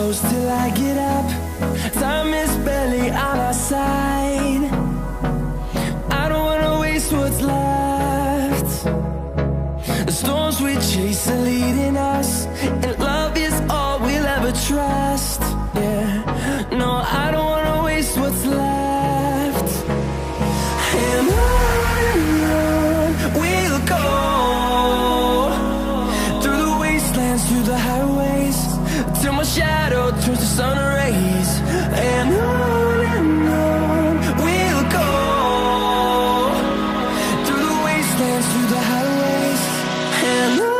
close till I get up. Time is barely on our side. I don't wanna waste what's left. The storms we chase are leading us, and love is all we'll ever trust. Yeah, no, I don't wanna waste what's left. And on we'll go, through the wastelands, through the highways, till my shadow turns to sun rays. And on we'll go, through the wastelands, through the highways, and on.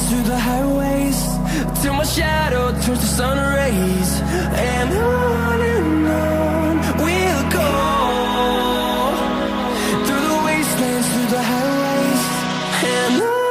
Through the highways, till my shadow turns to sun rays. And on we'll go, through the wastelands, through the highways, and on.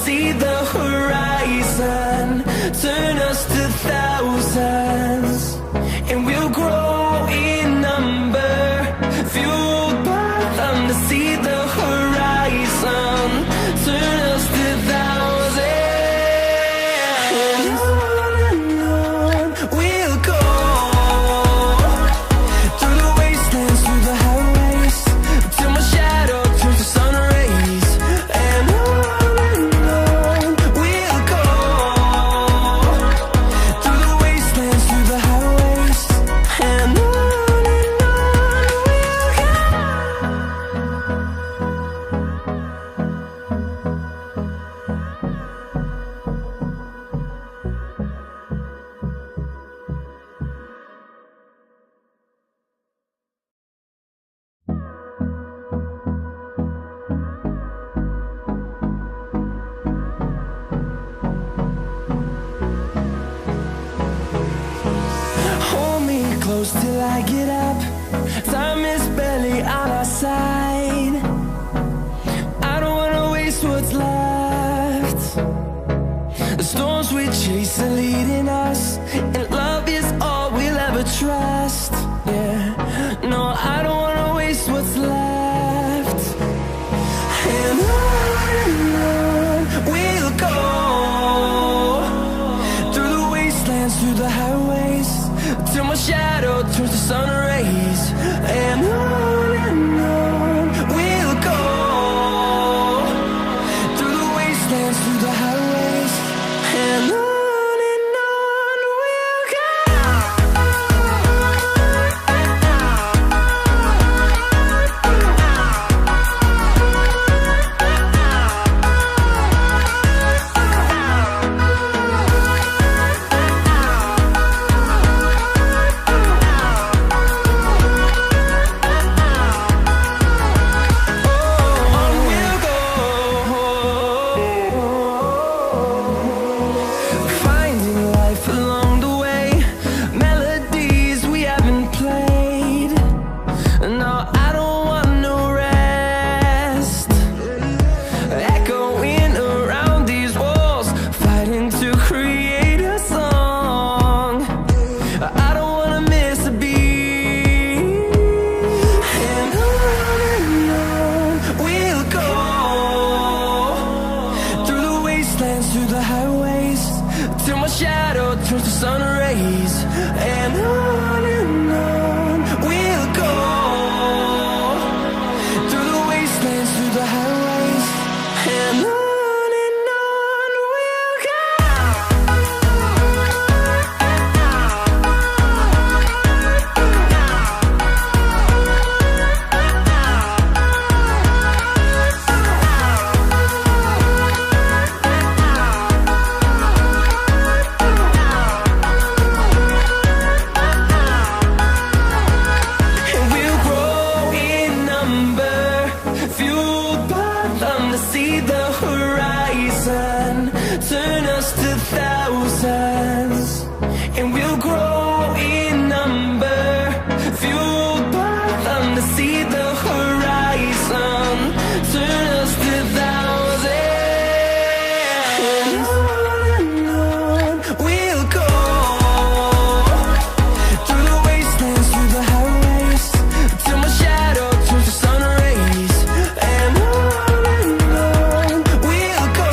See the horizon turn us to thousands, and we'll grow in number, fueled by them. To see the horizon turn us to thousands, and on we'll go, through the wastelands, through the highways, till my shadow turns to sun rays. And close till I get up. Time is barely on our side. I don't wanna waste what's left. The storms we chase are leading us, and love is all we'll ever trust. Yeah, no, I don't wanna waste what's left. And on we'll go, through the wastelands, through the highways, till my shadow turns to sun rays. And on we'll go, through the wastelands, through the highways, and on we'll see the horizon, turn us to thousands, and we'll grow in number, fueled by them to see the horizon, turn us to thousands, and on we'll go, through the wastelands, through the highways, till my shadow turns to sun rays, and on we'll go,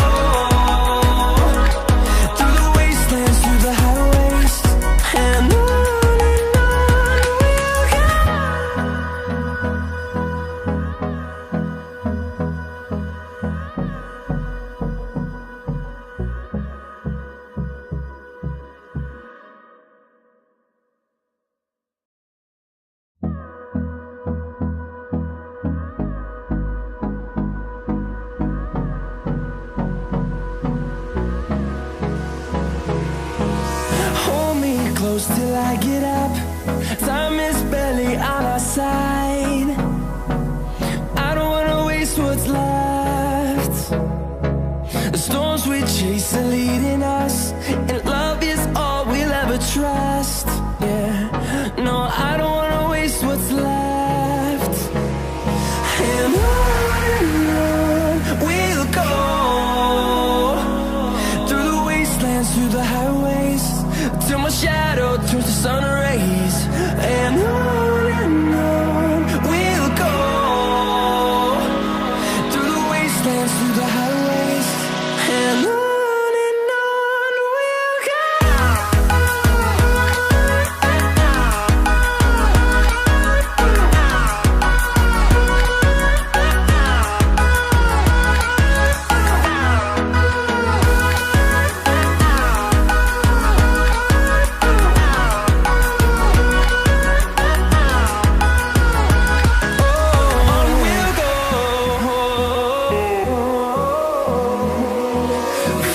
through the wastelands, through the highways, and on we'll go. Hold me close till I get up. Time is barely on our side. I don't wanna waste what's left. The storms we chase are leading us, and love is all we'll ever trust. Yeah, no, I don't wanna waste what's left. And on we'll go, through the wastelands, through the highways, till my shadow turns to sun rays, and on we'll go, through the wastelands, through the highways, and on we'll go.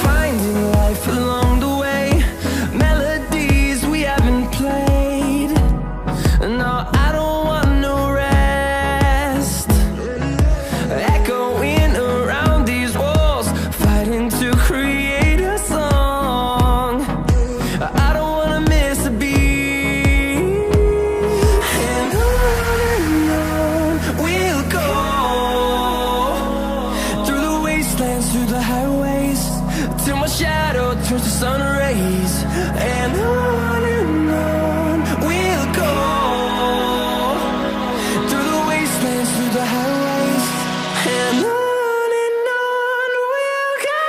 Finding life along the way, melodies we haven't played. No, I don't want no rest. Echoing around these walls, fighting to create a song. I don't wanna miss a beat. And on we'll go, through the wastelands, through the highways, till my shadow turns to sun rays, and on we'll go, through the wastelands, through the highways, and on we'll go.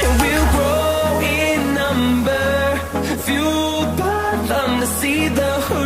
And we'll grow in number, fueled by them to see the horizon.